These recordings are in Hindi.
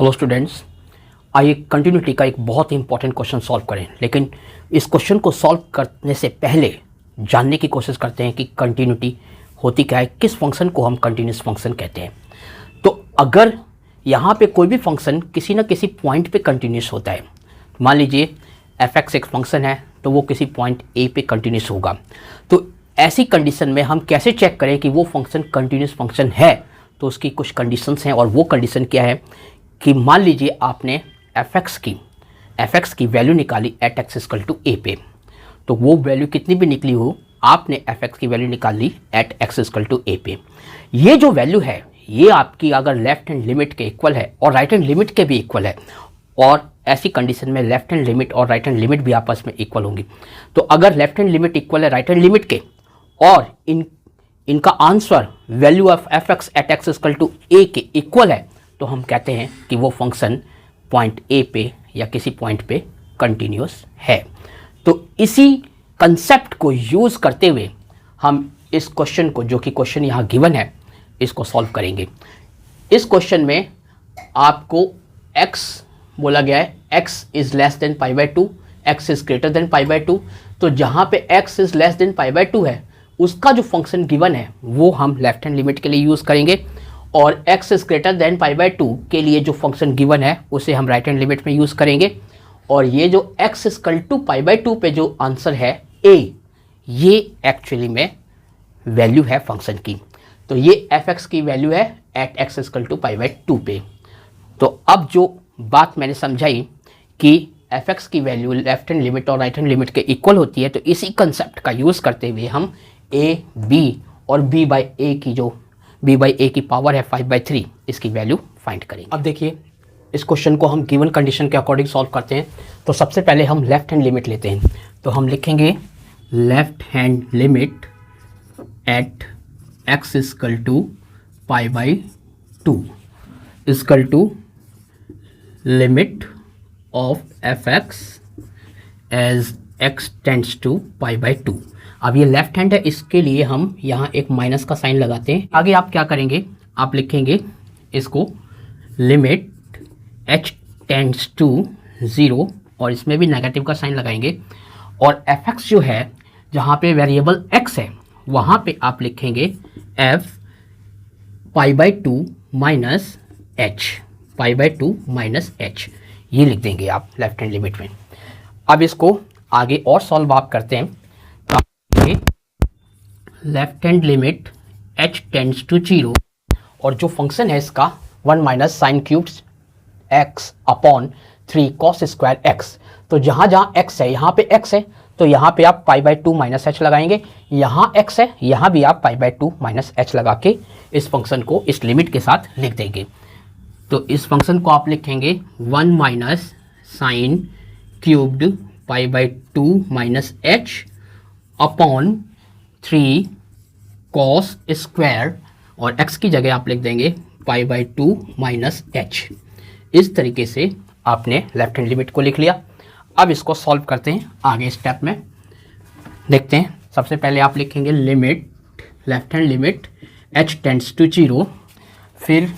हेलो स्टूडेंट्स, आइए कंटिन्यूटी का एक बहुत ही इंपॉर्टेंट क्वेश्चन सॉल्व करें। लेकिन इस क्वेश्चन को सॉल्व करने से पहले जानने की कोशिश करते हैं कि कंटिन्यूटी होती क्या है, किस फंक्शन को हम कंटिन्यूस फंक्शन कहते हैं। तो अगर यहाँ पे कोई भी फंक्शन किसी न किसी पॉइंट पे कंटिन्यूस होता है, मान लीजिए f(x) एक फंक्शन है तो वो किसी पॉइंट a पे कंटिन्यूस होगा। तो ऐसी कंडीशन में हम कैसे चेक करें कि वो फंक्शन कंटिन्यूस फंक्शन है? तो उसकी कुछ कंडीशंस हैं और वो कंडीशन क्या है कि मान लीजिए आपने f(x) की वैल्यू निकाली at x equal to a पे, तो वो वैल्यू कितनी भी निकली हो, आपने f(x) की वैल्यू निकाली at x equal to a पे। ये जो वैल्यू है ये आपकी अगर लेफ्ट हैंड लिमिट के इक्वल है और राइट हैंड लिमिट के भी इक्वल है, और ऐसी कंडीशन में लेफ्ट हैंड लिमिट और राइट हैंड लिमिट भी आपस में इक्वल होंगी। तो अगर लेफ्ट हैंड लिमिट इक्वल है राइट हैंड लिमिट के और इनका answer value of f(x) at x equal to a के इक्वल है, तो हम कहते हैं कि वो फंक्शन पॉइंट a पे या किसी पॉइंट पे कंटिन्यूस है। तो इसी कंसेप्ट को यूज़ करते हुए हम इस क्वेश्चन को, जो कि क्वेश्चन यहाँ गिवन है, इसको सॉल्व करेंगे। इस क्वेश्चन में आपको x बोला गया है, x is less than pi by 2, x is greater than pi by 2। तो जहाँ पे x is less than pi by 2 है, उसका जो फंक्शन गिवन है वो हम लेफ्ट हैंड लिमिट के लिए यूज़ करेंगे, और x is greater than pi by 2 के लिए जो फंक्शन गिवन है उसे हम राइट हैंड लिमिट में यूज़ करेंगे। और ये जो x equal to pi by 2 पे जो आंसर है a, ये एक्चुअली में वैल्यू है फंक्शन की। तो ये f(x) की वैल्यू है at x equal to pi by 2 पे। तो अब जो बात मैंने समझाई कि f(x) की वैल्यू लेफ्ट हैंड लिमिट और राइट हैंड लिमिट के इक्वल होती है, तो इसी कंसेप्ट का यूज़ करते हुए हम a, b और b बाई a की जो b बाई a की पावर है 5/3, इसकी वैल्यू फाइंड करेंगे। अब देखिए इस क्वेश्चन को हम गिवन कंडीशन के अकॉर्डिंग सॉल्व करते हैं। तो सबसे पहले हम लेफ्ट हैंड लिमिट लेते हैं। तो हम लिखेंगे left hand limit at x equal to pi by 2 equal to limit of f(x) as x tends to pi by 2। अब ये लेफ्ट हैंड है, इसके लिए हम यहाँ एक माइनस का साइन लगाते हैं। आगे आप क्या करेंगे, आप लिखेंगे इसको लिमिट h टेंड्स टू 0, और इसमें भी नेगेटिव का साइन लगाएंगे। और f(x) जो है, जहाँ पे वेरिएबल x है, वहाँ पे आप लिखेंगे f pi by 2 minus h, pi by 2 minus h, ये लिख देंगे आप लेफ्ट हैंड लिमिट में। अब इसको आगे और सॉल्व आप करते हैं। Left hand limit h tends to 0, और जो फंक्शन है इसका 1 minus sine cube x upon 3 cos square x। तो जहाँ जहाँ x है, यहाँ पे x है, तो यहाँ पे आप पाई बाई 2 माइनस h लगाएंगे। यहाँ x है, यहाँ भी आप पाई बाई 2 माइनस h लगा के इस फंक्शन को इस लिमिट के साथ लिख देंगे। तो इस फंक्शन को आप लिखेंगे 1 minus sine cubed pi by 2 minus h upon 3 cos square, और x की जगह आप लिख देंगे पाई बाई 2 माइनस h। इस तरीके से आपने लेफ्ट हैंड लिमिट को लिख लिया। अब इसको सॉल्व करते हैं आगे स्टेप में। देखते हैं, सबसे पहले आप लिखेंगे limit left hand limit h tends to 0, फिर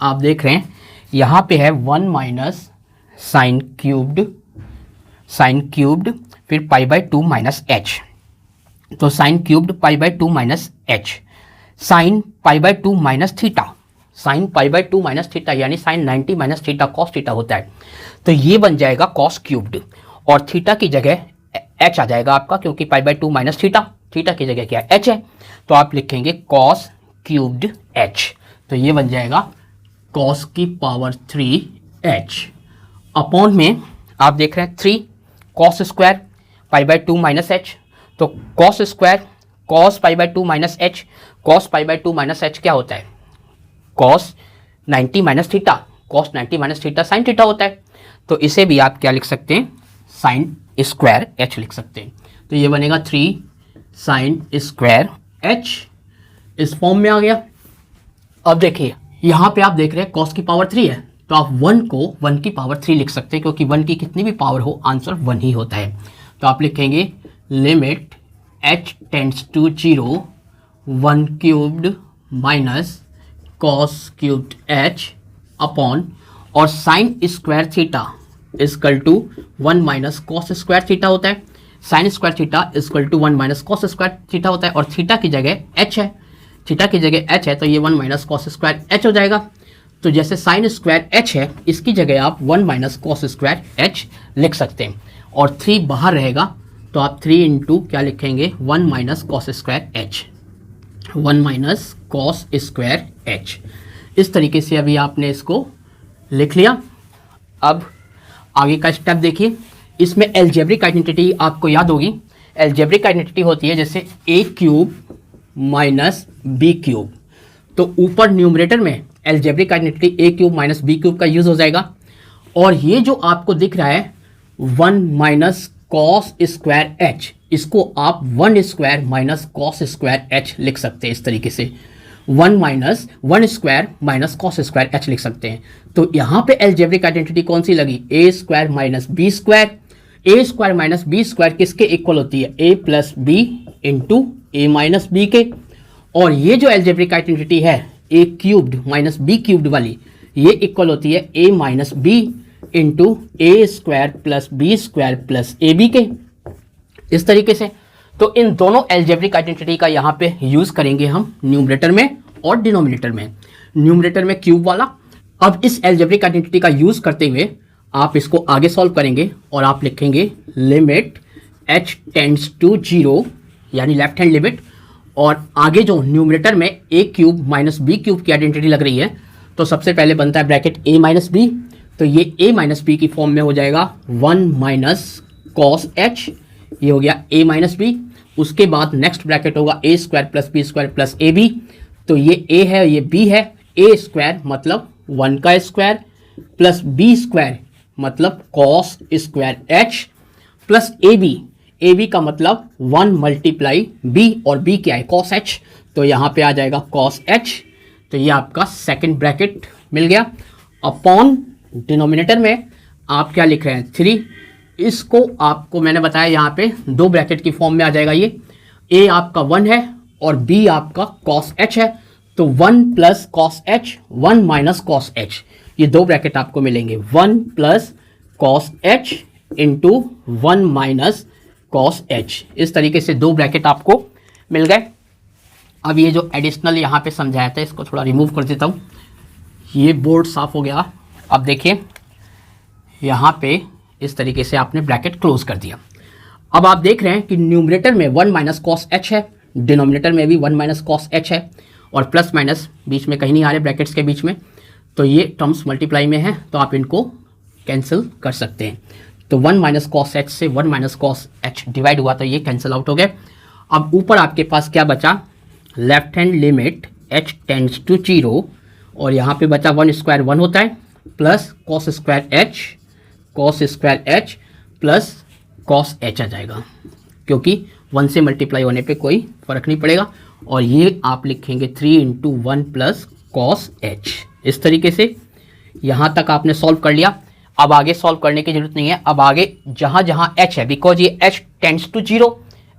आप देख रहे हैं यहाँ पे है 1 माइनस साइन क्यूब्ड फिर पाई बाई 2 माइनस h। तो sine cubed pi by 2 minus h, sine pi by 2 minus theta, sine pi by 2 minus theta यानी sine 90 minus theta cos theta होता है। तो ये बन जाएगा कॉस क्यूब्ड, और थीटा की जगह h आ जाएगा आपका, क्योंकि पाई बाई 2 माइनस थीटा, थीटा की जगह क्या है, h है। तो आप लिखेंगे कॉस क्यूब्ड h। तो ये बन जाएगा कॉस की पावर 3h अपॉन में आप देख रहे हैं 3 cos square pi by 2 minus h। तो cos square cos pi by 2 minus h, cos pi by 2 minus h क्या होता है, cos 90 minus theta, cos 90 minus theta sine theta होता है। तो इसे भी आप क्या लिख सकते हैं, साइन स्क्वायर h लिख सकते हैं। तो ये बनेगा 3 साइन स्क्वायर h, इस फॉर्म में आ गया। अब देखिए यहाँ पे आप देख रहे हैं कॉस की पावर 3 है, तो आप 1 को 1 की पावर 3 लिख सकते हैं, क्योंकि 1 की कितनी भी पावर हो आंसर 1 ही होता है। तो आप लिखेंगे limit h tends to 0 1 cubed minus cos cubed h upon, और sine square theta equal to 1 minus cos square theta होता है। Sine square theta equal to 1 minus cos square theta होता है और थीटा की जगह एच है, थीटा की जगह एच है तो ये 1 माइनस कॉस स्क्वायर एच हो जाएगा। तो जैसे साइन स्क्वायर एच है इसकी जगह आप 1 माइनस कॉस स्क्वायर एच लिख सकते हैं और 3 बाहर रहेगा तो आप 3 इंटू क्या लिखेंगे 1 minus cos square H, 1 minus cos square H. इस तरीके से अभी आपने इसको लिख लिया। अब आगे का स्टेप देखिए, इसमें एल्जेब्रिक आइडेंटिटी आपको याद होगी। एल्जेब्रिक आइडेंटिटी होती है जैसे ए क्यूब माइनस बी क्यूब, तो ऊपर न्यूमरेटर में एल्जेब्रिक आइडेंटिटी ए क्यूब माइनस बी क्यूब का यूज हो जाएगा और ये जो आपको दिख रहा है 1 माइनस कॉस स्क्वायर एच, इसको आप 1 square minus cos square H लिख सकते हैं। इस तरीके से 1 square minus cos square H लिख सकते हैं। तो यहाँ पे एल्जेब्रिक आइडेंटिटी कौन सी लगी, A square minus B square. A square minus B square किसके इक्वल होती है, A plus B into A minus B के। और ये जो एल्जेब्रिक आइडेंटिटी है A cubed minus B cubed वाली, ये इक्वल होती है A minus B into A square plus B square plus A B के। इस तरीके से तो इन दोनों एल्जेब्रिक आइडेंटिटी का यहाँ पे यूज करेंगे हम न्यूमरेटर में और डिनोमिनेटर में। न्यूमरेटर में क्यूब वाला। अब इस एल्जेब्रिक आइडेंटिटी का यूज करते हुए आप इसको आगे सॉल्व करेंगे और आप लिखेंगे लिमिट h टेंड्स टू 0 यानी लेफ्ट हैंड लिमिट, और आगे जो न्यूमरेटर में ए क्यूब माइनस बी क्यूब की आइडेंटिटी लग रही है तो सबसे पहले बनता है ब्रैकेट a माइनस बी, तो ये a माइनस बी की फॉर्म में हो जाएगा 1 माइनस कॉस एच, ये हो गया a माइनस बी। उसके बाद नेक्स्ट ब्रैकेट होगा a square plus B square plus A b, तो ये a है ये b है। a स्क्वायर मतलब 1 का स्क्वायर प्लस b स्क्वायर मतलब कॉस स्क्वायर एच प्लस ए बी का मतलब 1 मल्टीप्लाई b और b क्या है कॉस एच, तो यहाँ पे आ जाएगा कॉस एच। तो ये आपका सेकंड ब्रैकेट मिल गया। अपॉन डिनोमिनेटर में आप क्या लिख रहे हैं 3, इसको आपको मैंने बताया यहाँ पे 2 ब्रैकेट की फॉर्म में आ जाएगा। ये a आपका 1 है और b आपका कॉस एच है, तो 1 plus cos H 1 minus cos H, ये 2 ब्रैकेट आपको मिलेंगे 1 plus cos H into 1 minus cos H. इस तरीके से 2 ब्रैकेट आपको मिल गए। अब ये जो एडिशनल यहाँ पे समझाया था इसको थोड़ा रिमूव कर देता हूँ, ये बोर्ड साफ हो गया। अब देखिए यहाँ पे इस तरीके से आपने ब्रैकेट क्लोज कर दिया। अब आप देख रहे हैं कि न्यूमरेटर में 1 माइनस कॉस एच है, डिनोमिनेटर में भी 1 माइनस कॉस एच है और प्लस माइनस बीच में कहीं नहीं आ रहे ब्रैकेट्स के बीच में, तो ये टर्म्स मल्टीप्लाई में है तो आप इनको कैंसिल कर सकते हैं। तो 1 माइनस कॉस एच से 1 माइनस कॉस एच डिवाइड हुआ तो ये कैंसिल आउट हो गए। अब ऊपर आपके पास क्या बचा, left hand limit h tends to 0 और यहाँ पे बचा 1 स्क्वायर 1 होता है plus cos square H plus cos H आ जाएगा, क्योंकि 1 से मल्टीप्लाई होने पे कोई फर्क नहीं पड़ेगा। और ये आप लिखेंगे 3 इंटू 1 प्लस कॉस एच। इस तरीके से यहाँ तक आपने सॉल्व कर लिया। अब आगे सॉल्व करने की जरूरत नहीं है। अब आगे जहाँ जहाँ h है, बिकॉज ये h टेंड्स टू 0,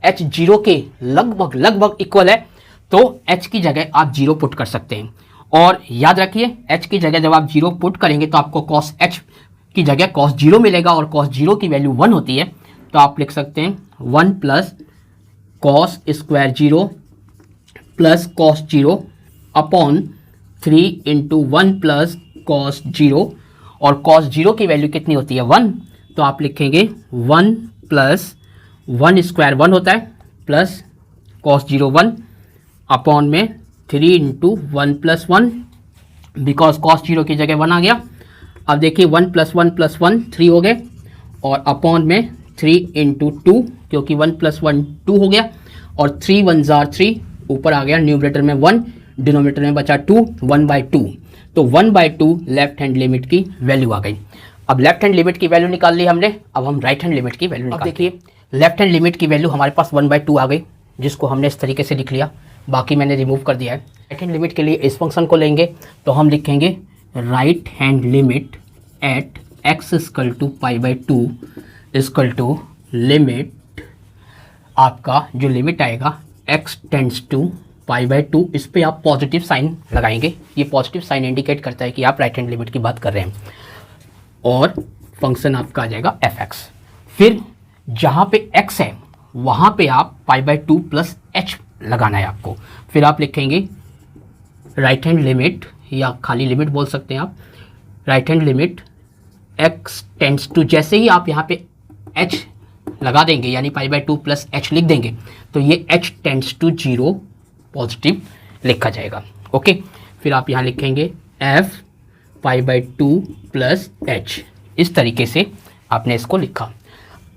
h 0 के लगभग इक्वल है, तो h की जगह आप 0 पुट कर सकते हैं। और याद रखिए h की जगह जब आप 0 पुट करेंगे तो आपको cos h की जगह cos 0 मिलेगा और cos 0 की वैल्यू 1 होती है, तो आप लिख सकते हैं 1 plus cos square 0 plus cos 0 upon 3 into 1 plus cos 0, और cos 0 की वैल्यू कितनी होती है 1, तो आप लिखेंगे 1 प्लस 1 स्क्वायर 1 होता है प्लस cos 0 1 अपॉन में 3 इंटू 1 प्लस 1, बिकॉज cos 0 की जगह 1 आ गया। अब देखिए 1 प्लस 1 प्लस 1 3 हो गए और अपॉन में 3 इंटू 2, क्योंकि 1 प्लस 1 2 हो गया और 3 1 जार 3 ऊपर आ गया, न्यूमरेटर में 1 डिनोमिनेटर में बचा 2, 1/2, तो 1/2 लेफ्ट हैंड लिमिट की वैल्यू आ गई। अब लेफ्ट हैंड लिमिट की वैल्यू निकाल ली हमने, अब हम राइट हैंड लिमिट की वैल्यू निकाल। देखिए लेफ्ट हैंड लिमिट की वैल्यू हमारे पास 1/2 आ गई, जिसको हमने इस तरीके से लिख लिया, बाकी मैंने रिमूव कर दिया है। राइट हैंड लिमिट के लिए इस फंक्शन को लेंगे तो हम लिखेंगे right hand limit at x equal to π/2 equal to limit, आपका जो लिमिट आएगा x टेंड्स टू π/2, इस पे आप पॉजिटिव साइन लगाएंगे। ये पॉजिटिव साइन इंडिकेट करता है कि आप राइट हैंड लिमिट की बात कर रहे हैं। और फंक्शन आपका आ जाएगा fx। फिर जहाँ पे x है वहाँ पे आप π/2 प्लस h लगाना है आपको। फिर आप लिखेंगे राइट हैंड लिमिट, या खाली लिमिट बोल सकते हैं आप, right hand limit x tends to, जैसे ही आप यहाँ पे h लगा देंगे यानी π/2 प्लस h लिख देंगे तो ये h टेंड्स टू 0 पॉजिटिव लिखा जाएगा। ओके, फिर आप यहाँ लिखेंगे f π/2 प्लस h। इस तरीके से आपने इसको लिखा।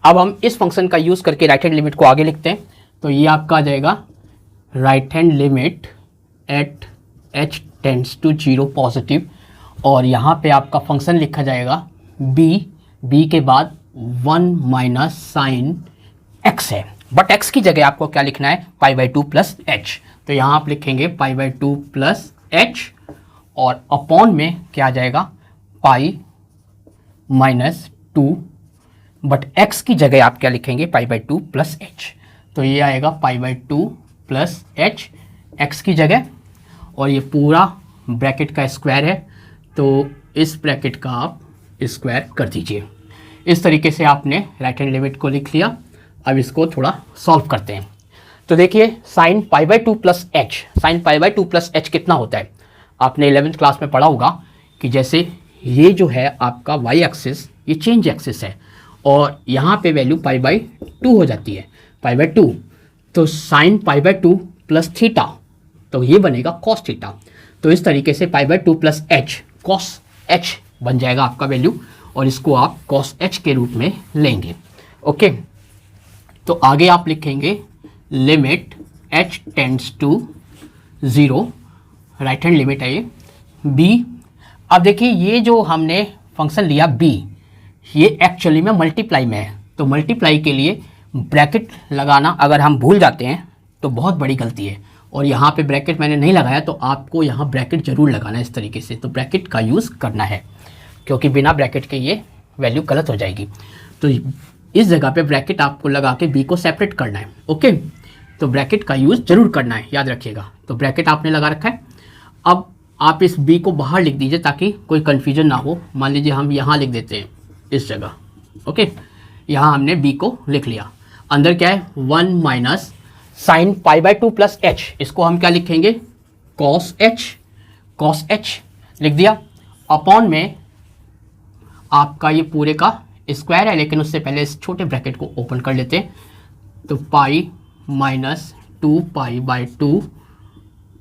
अब हम इस फंक्शन का यूज़ करके राइट हैंड लिमिट को आगे लिखते हैं। तो ये आपका आ जाएगा right hand limit at h tends to 0 positive, और यहाँ पे आपका फंक्शन लिखा जाएगा b के बाद 1 माइनस साइन x है, बट x की जगह आपको क्या लिखना है π/2 प्लस h। तो यहाँ आप लिखेंगे π/2 प्लस h और अपॉन में क्या आ जाएगा पाई माइनस 2, बट x की जगह आप क्या लिखेंगे π/2 प्लस h। तो ये आएगा π/2 प्लस h x की जगह, और ये पूरा ब्रैकेट का स्क्वायर है तो इस ब्रैकेट का आप स्क्वायर कर दीजिए। इस तरीके से आपने राइट हैंड लिमिट को लिख लिया। अब इसको थोड़ा सॉल्व करते हैं। तो देखिए sine π/2 plus h, sine π/2 plus h कितना होता है, आपने 11th क्लास में पढ़ा होगा कि जैसे ये जो है आपका y एक्सिस ये चेंज एक्सिस है और यहाँ पे वैल्यू π/2 हो जाती है, π/2। तो साइन π/2 प्लस थीटा, तो ये बनेगा कॉस थीटा। तो इस तरीके से π/2 प्लस h कॉस h बन जाएगा आपका वैल्यू, और इसको आप कॉस h के रूप में लेंगे। ओके, तो आगे आप लिखेंगे limit h tends to 0, right hand limit है ये b। अब देखिए ये जो हमने फंक्शन लिया b, ये एक्चुअली में मल्टीप्लाई में है, तो मल्टीप्लाई के लिए ब्रैकेट लगाना अगर हम भूल जाते हैं तो बहुत बड़ी गलती है, और यहाँ पे ब्रैकेट मैंने नहीं लगाया तो आपको यहाँ ब्रैकेट ज़रूर लगाना है इस तरीके से। तो ब्रैकेट का यूज़ करना है क्योंकि बिना ब्रैकेट के ये वैल्यू गलत हो जाएगी। तो इस जगह पे ब्रैकेट आपको लगा के b को सेपरेट करना है। ओके, तो ब्रैकेट का यूज़ ज़रूर करना है, याद रखिएगा। तो ब्रैकेट आपने लगा रखा है। अब आप इस b को बाहर लिख दीजिए ताकि कोई कन्फ्यूजन ना हो। मान लीजिए हम यहाँ लिख देते हैं इस जगह। ओके, यहाँ हमने b को लिख लिया। अंदर क्या है 1 माइनस साइन π/2 प्लस h, इसको हम क्या लिखेंगे कॉस h लिख दिया। अपॉन में आपका ये पूरे का स्क्वायर है, लेकिन उससे पहले इस छोटे ब्रैकेट को ओपन कर लेते हैं। तो पाई माइनस 2π/2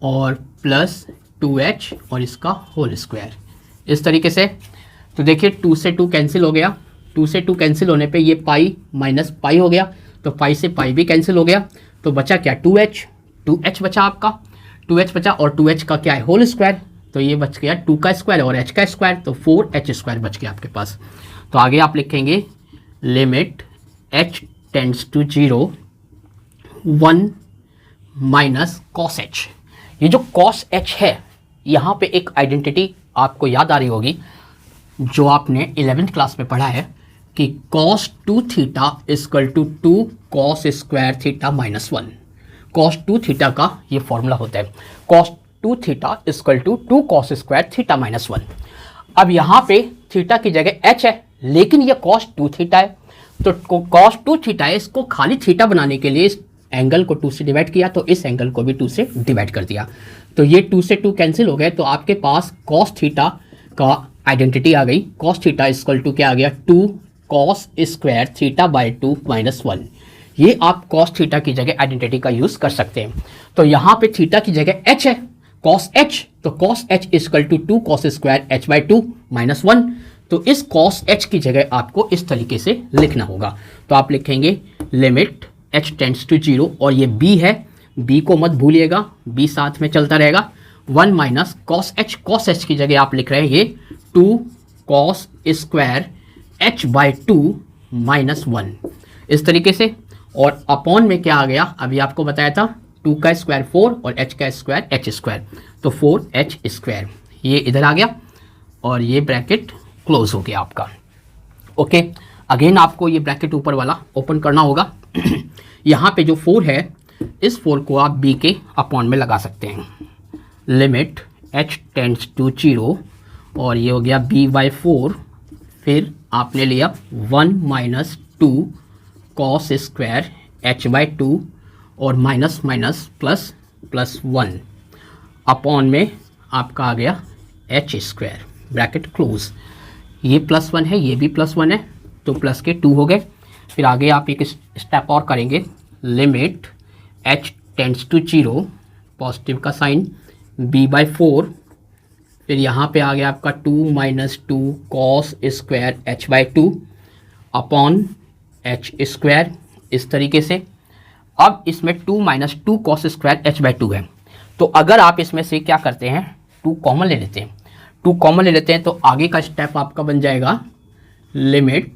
और प्लस 2h और इसका होल स्क्वायर, इस तरीके से। तो देखिए 2 से 2 कैंसिल हो गया, 2 से 2 कैंसिल होने पे ये पाई माइनस पाई हो गया, तो पाई से पाई भी कैंसिल हो गया। तो बचा क्या 2h बचा आपका, 2h बचा, और 2h का क्या है होल स्क्वायर, तो ये बच गया 2 का स्क्वायर और h का स्क्वायर, तो 4h स्क्वायर बच गया आपके पास। तो आगे आप लिखेंगे limit h tends to 0 1 minus cos h। ये जो कॉस h है यहाँ पे एक आइडेंटिटी आपको याद आ रही होगी जो आपने 11th क्लास में पढ़ा है कि cos 2 theta equal to 2 cos square theta minus 1। cos 2 theta का ये फॉर्मूला होता है, cos 2 theta equal to 2 cos square theta minus 1। अब यहाँ पे थीटा की जगह h है, लेकिन ये cos 2 थीटा है, तो cos 2 थीटा है, इसको खाली थीटा बनाने के लिए इस एंगल को 2 से डिवाइड किया, तो इस एंगल को भी 2 से डिवाइड कर दिया। तो ये 2 से 2 कैंसिल हो गए, तो आपके पास cos थीटा का आइडेंटिटी आ गई। cos थीटा इक्वल टू क्या आ गया 2 cos square theta by 2 minus 1। ये आप cos थीटा की जगह आइडेंटिटी का यूज़ कर सकते हैं। तो यहाँ पे थीटा की जगह h है cos h, तो cos h equal to 2 cos square h by 2 minus 1। तो इस cos h की जगह आपको इस तरीके से लिखना होगा। तो आप लिखेंगे लिमिट h टेंड्स टू 0, और ये b है, b को मत भूलिएगा, b साथ में चलता रहेगा। 1 माइनस cos h की जगह आप लिख रहे हैं ये 2 cos square h by 2 minus 1, इस तरीके से। और अपॉन में क्या आ गया, अभी आपको बताया था 2 का स्क्वायर 4 और h का स्क्वायर h स्क्वायर, तो 4h स्क्वायर ये इधर आ गया और ये ब्रैकेट क्लोज हो गया आपका। ओके, अगेन आपको ये ब्रैकेट ऊपर वाला ओपन करना होगा। यहाँ पे जो 4 है, इस 4 को आप b के अपॉन में लगा सकते हैं। लिमिट h टेंड्स टू 0, और ये हो गया b बाई 4 फिर आपने लिया 1 माइनस 2 कॉस स्क्वायर h/2 और minus minus plus plus 1 upon में आपका आ गया h², ब्रैकेट क्लोज। ये +1 है, ये भी +1 है, तो प्लस के 2 हो गए। फिर आगे आप एक स्टेप और करेंगे, limit h tends to 0, positive का साइन b/4, फिर यहाँ पे आ गया आपका 2 minus 2 cos square h/2 upon h², इस तरीके से। अब इसमें 2 माइनस 2 कॉस स्क्वायर h/2 है, तो अगर आप इसमें से क्या करते हैं, 2 कॉमन ले लेते हैं, 2 कॉमन ले लेते हैं तो आगे का स्टेप आपका बन जाएगा लिमिट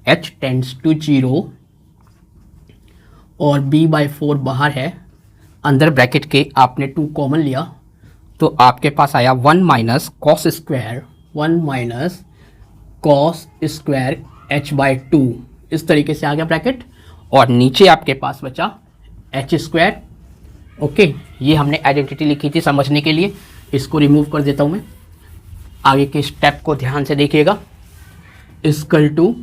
h टेंड्स टू 0 और b/4 बाहर है, अंदर ब्रैकेट के आपने 2 कॉमन लिया तो आपके पास आया 1 minus cos square, 1 minus cos square h/2, इस तरीके से आ गया ब्रैकेट, और नीचे आपके पास बचा h²। ओके, ये हमने आइडेंटिटी लिखी थी समझने के लिए, इसको रिमूव कर देता हूँ मैं। आगे के स्टेप को ध्यान से देखिएगा, इक्वल टू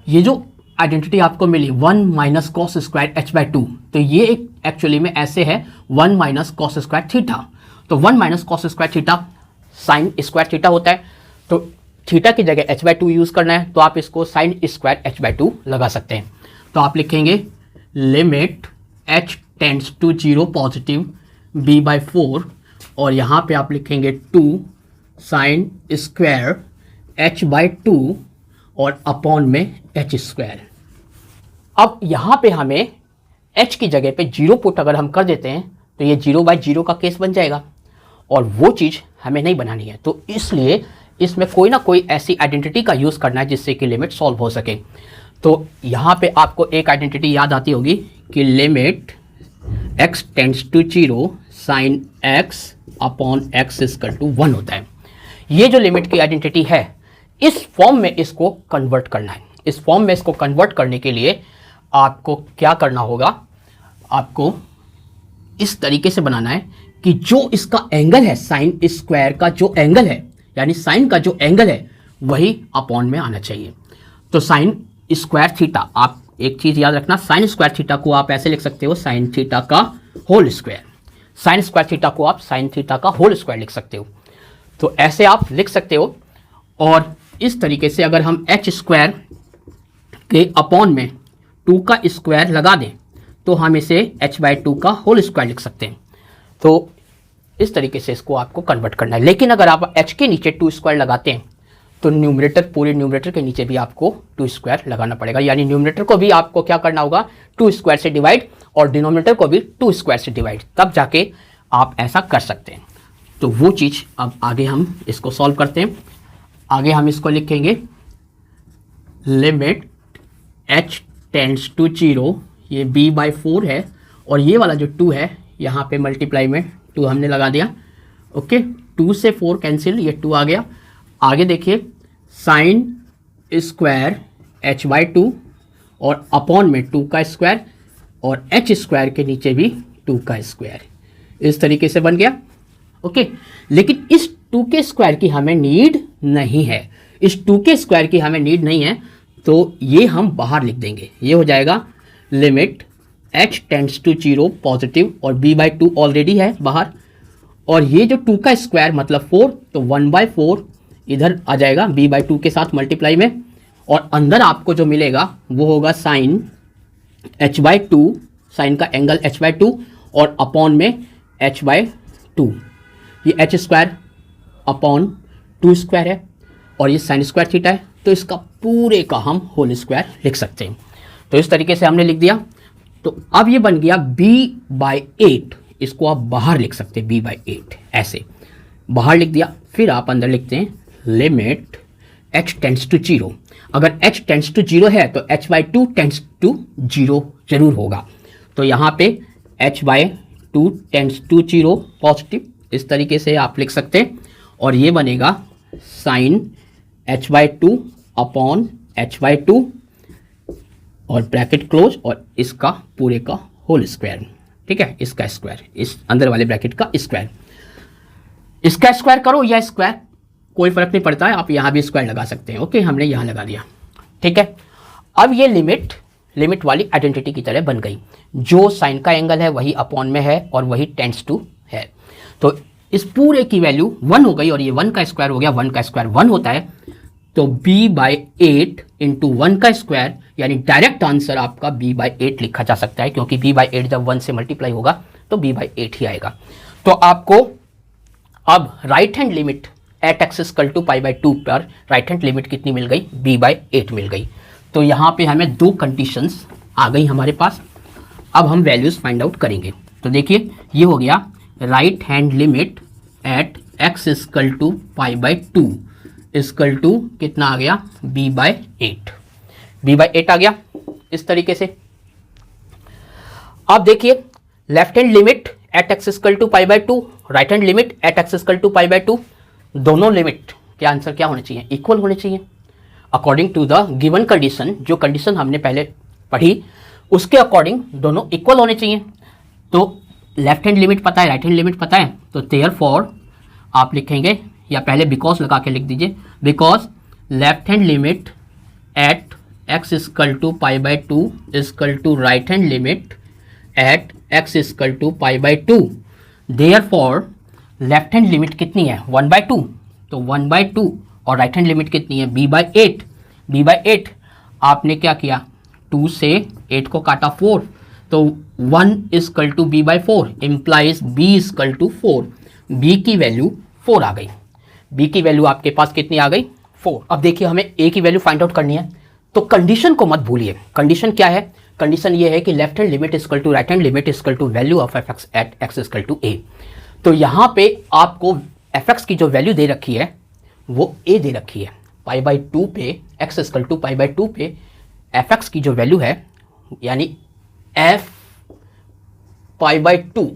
ये जो आइडेंटिटी आपको मिली 1 माइनस कॉस स्क्वायर h/2, तो ये एक एक्चुअली में ऐसे है 1 माइनस कॉस स्क्वायर थीटा, तो 1 minus cos square theta sine square theta होता है, तो थीटा की जगह h/2 यूज़ करना है, तो आप इसको साइन स्क्वायर h/2 लगा सकते हैं। तो आप लिखेंगे limit h tends to 0 positive b/4, और यहाँ पे आप लिखेंगे 2 साइन स्क्वायर h/2 और अपॉन में h²। अब यहाँ पे हमें h की जगह पे 0 पुट अगर हम कर देते हैं तो ये 0/0 का केस बन जाएगा, और वो चीज़ हमें नहीं बनानी है, तो इसलिए इसमें कोई ना कोई ऐसी आइडेंटिटी का यूज़ करना है जिससे कि लिमिट सॉल्व हो सके। तो यहाँ पे आपको एक आइडेंटिटी याद आती होगी कि limit x tends to 0 sine x upon x equal to 1 होता है। ये जो लिमिट की आइडेंटिटी है, इस फॉर्म में इसको कन्वर्ट करना है। इस फॉर्म में इसको कन्वर्ट करने के लिए आपको क्या करना होगा, आपको इस तरीके से बनाना है कि जो इसका एंगल है, साइन स्क्वायर का जो एंगल है, यानी साइन का जो एंगल है वही अपॉन में आना चाहिए। तो साइन स्क्वायर थीटा, आप एक चीज़ याद रखना, साइन स्क्वायर थीटा को आप ऐसे लिख सकते हो, साइन थीटा का whole square, sine square theta को आप साइन थीटा का होल स्क्वायर लिख सकते हो, तो ऐसे आप लिख सकते हो। और इस तरीके से अगर हम h² के अपॉन में 2 का स्क्वायर लगा दें तो हम इसे h/2 का होल स्क्वायर लिख सकते हैं। तो इस तरीके से इसको आपको कन्वर्ट करना है। लेकिन अगर आप h के नीचे 2 स्क्वायर लगाते हैं तो न्यूमरेटर, पूरे न्यूमरेटर के नीचे भी आपको 2 स्क्वायर लगाना पड़ेगा, यानी न्यूमरेटर को भी आपको क्या करना होगा, 2 स्क्वायर से डिवाइड, और डिनोमिनेटर को भी 2 स्क्वायर से डिवाइड, तब जाके आप ऐसा कर सकते हैं। तो वो चीज़ अब आगे हम इसको सॉल्व करते हैं। आगे हम इसको लिखेंगे लिमिट h टेंड्स टू 0, ये b/4 है, और ये वाला जो 2 है यहाँ पे मल्टीप्लाई में 2 हमने लगा दिया। ओके, 2 से 4 कैंसिल, ये 2 आ गया। आगे देखिए साइन स्क्वायर h/2 और अपॉन में 2 का स्क्वायर, और h² के नीचे भी 2 का स्क्वायर, इस तरीके से बन गया। ओके, लेकिन इस 2 के स्क्वायर की हमें नीड नहीं है, इस 2 के स्क्वायर की हमें नीड नहीं है, तो ये हम बाहर लिख देंगे। ये हो जाएगा limit h tends to 0 positive, और b/2 ऑलरेडी है बाहर, और ये जो 2 का स्क्वायर मतलब 4, तो 1/4 इधर आ जाएगा b/2 के साथ मल्टीप्लाई में, और अंदर आपको जो मिलेगा वो होगा साइन h/2, साइन का एंगल h/2 और अपॉन में h/2, ये h² अपॉन 2 स्क्वायर है, और ये साइन स्क्वायर थीटा है, तो इसका पूरे का हम होल स्क्वायर लिख सकते हैं। तो इस तरीके से हमने लिख दिया। तो अब ये बन गया b/8, इसको आप बाहर लिख सकते हैं, b/8 ऐसे बाहर लिख दिया। फिर आप अंदर लिखते हैं लिमिट h टेंड्स टू 0, अगर h टेंड्स टू 0 है तो h/2 टेंड्स टू 0 जरूर होगा, तो यहाँ पे h/2 टेंड्स टू 0 पॉजिटिव, इस तरीके से आप लिख सकते हैं, और ये बनेगा साइन h/2 अपॉन h/2 और ब्रैकेट क्लोज, और इसका पूरे का होल स्क्वायर, ठीक है, इसका स्क्वायर, इस अंदर वाले ब्रैकेट का स्क्वायर। इसका स्क्वायर करो या स्क्वायर कोई फ़र्क नहीं पड़ता है, आप यहाँ भी स्क्वायर लगा सकते हैं। ओके, हमने यहाँ लगा दिया, ठीक है। अब ये लिमिट वाली आइडेंटिटी की तरह बन गई, जो साइन का एंगल है वही अपॉन में है और वही टेंड्स टू है। तो इस पूरे की वैल्यू 1 हो गई और ये 1 का स्क्वायर हो गया, 1 का स्क्वायर 1 होता है। तो b/8 इंटू 1 का स्क्वायर, यानी डायरेक्ट आंसर आपका b/8 लिखा जा सकता है, क्योंकि b/8 जब 1 से मल्टीप्लाई होगा तो b/8 ही आएगा। तो आपको अब right hand limit at X equal to π/2 पर राइट हैंड लिमिट कितनी मिल गई, b/8 मिल गई। तो यहाँ पे हमें 2 कंडीशंस आ गई हमारे पास। अब हम वैल्यूज़ फाइंड आउट करेंगे। तो देखिए ये हो गया right hand limit at X equal to π/2 equal to कितना आ गया, b/8। b/8 आ गया इस तरीके से। अब देखिए left hand limit at X equal to π/2, right hand limit at X equal to π/2, दोनों लिमिट के आंसर क्या होने चाहिए, इक्वल होने चाहिए according to the given condition. जो कंडीशन हमने पहले पढ़ी उसके अकॉर्डिंग दोनों इक्वल होने चाहिए। तो लेफ्ट हैंड लिमिट पता है, राइट हैंड लिमिट पता है, तो देयरफॉर आप लिखेंगे, या पहले बिकॉज लगा के लिख दीजिए, because left hand limit at X equal to π/2 equal to right hand limit at X equal to π/2, therefore left hand limit कितनी है 1/2, तो 1/2 और राइट हैंड लिमिट कितनी है b/8। b/8 आपने क्या किया, 2 से 8 को काटा 4, तो 1 equal to b/4 implies b equal to 4। b की वैल्यू 4 आ गई। b की वैल्यू आपके पास कितनी आ गई, 4। अब देखिए हमें a की वैल्यू फाइंड आउट करनी है, तो कंडीशन को मत भूलिए। कंडीशन क्या है, कंडीशन ये है कि left hand limit equal to right hand limit equal to value of f(x) at x equal to a। तो यहाँ पे आपको f(x) की जो वैल्यू दे रखी है वो a दे रखी है। π/2 पे x इक्वल टू π/2 पे f(x) की जो वैल्यू है, यानी f π/2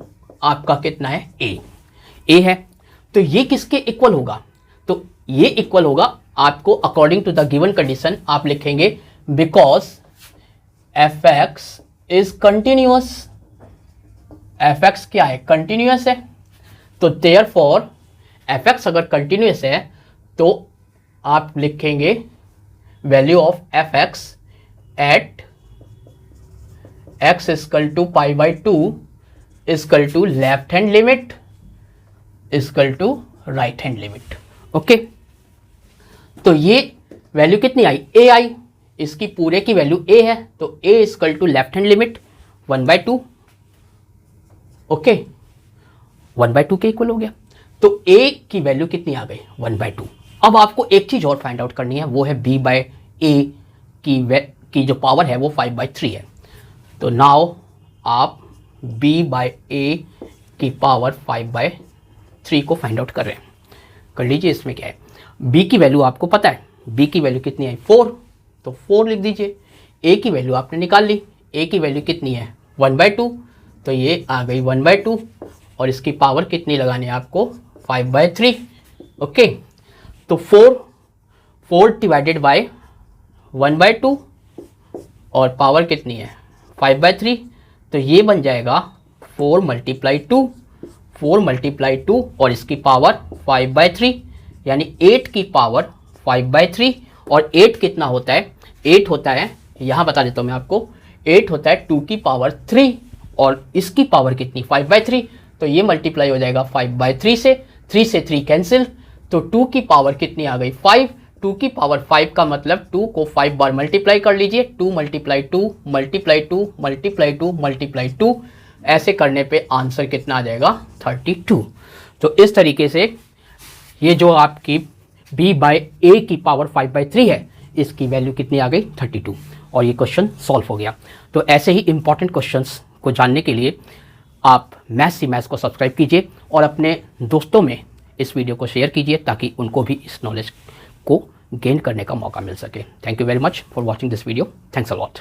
आपका कितना है, a है। तो ये किसके इक्वल होगा, तो ये इक्वल होगा आपको according to the given condition आप लिखेंगे because f(x) is continuous. f(x) क्या है, कंटिन्यूअस है। तो देयरफॉर f(x) अगर कंटिन्यूअस है तो आप लिखेंगे value of f(x) at x equal to π/2 equal to left hand limit equal to right hand limit. Okay, तो ये वैल्यू कितनी आई, a आई। इसकी पूरे की वैल्यू a है, तो a equal to left hand limit 1/2। Okay, 1/2 के इक्वल हो गया। तो a की वैल्यू कितनी आ गई, 1/2। अब आपको एक चीज और फाइंड आउट करनी है, वो है b/a की जो पावर है वो 5/3 है। तो नाउ आप b/a की पावर 5/3 को फाइंड आउट कर रहे हैं। कर लीजिए, इसमें क्या है, b की वैल्यू आपको पता है, b की वैल्यू कितनी है 4, तो 4 लिख दीजिए। a की वैल्यू आपने निकाल ली, a की वैल्यू कितनी है 1/2, तो ये आ गई 1/2 और इसकी पावर कितनी लगानी है आपको 5/3। ओके, तो 4 डिवाइडेड बाय 1/2 और पावर कितनी है 5/3, तो ये बन जाएगा 4 मल्टीप्लाई 2 और इसकी पावर 5/3, यानी 8 की पावर 5/3। और 8 कितना होता है, 8 होता है, यहाँ बता देता हूँ मैं आपको, 8 होता है 2 की पावर 3 और इसकी पावर कितनी 5/3, तो ये मल्टीप्लाई हो जाएगा 5/3 से, 3 से 3 कैंसिल, तो 2 की पावर कितनी आ गई 5। 2 की पावर 5 का मतलब 2 को 5 बार मल्टीप्लाई कर लीजिए, 2 मल्टीप्लाई 2 मल्टीप्लाई 2 मल्टीप्लाई 2 मल्टीप्लाई 2, ऐसे करने पे आंसर कितना आ जाएगा 32। तो इस तरीके से ये जो आपकी b/a की पावर 5/3 है, इसकी वैल्यू कितनी आ गई 32 और ये क्वेश्चन सॉल्व हो गया। तो ऐसे ही इंपॉर्टेंट क्वेश्चंस को जानने के लिए आप मैथ्स को सब्सक्राइब कीजिए और अपने दोस्तों में इस वीडियो को शेयर कीजिए ताकि उनको भी इस नॉलेज को गेन करने का मौका मिल सके। Thank you very much for watching this video. Thanks a lot.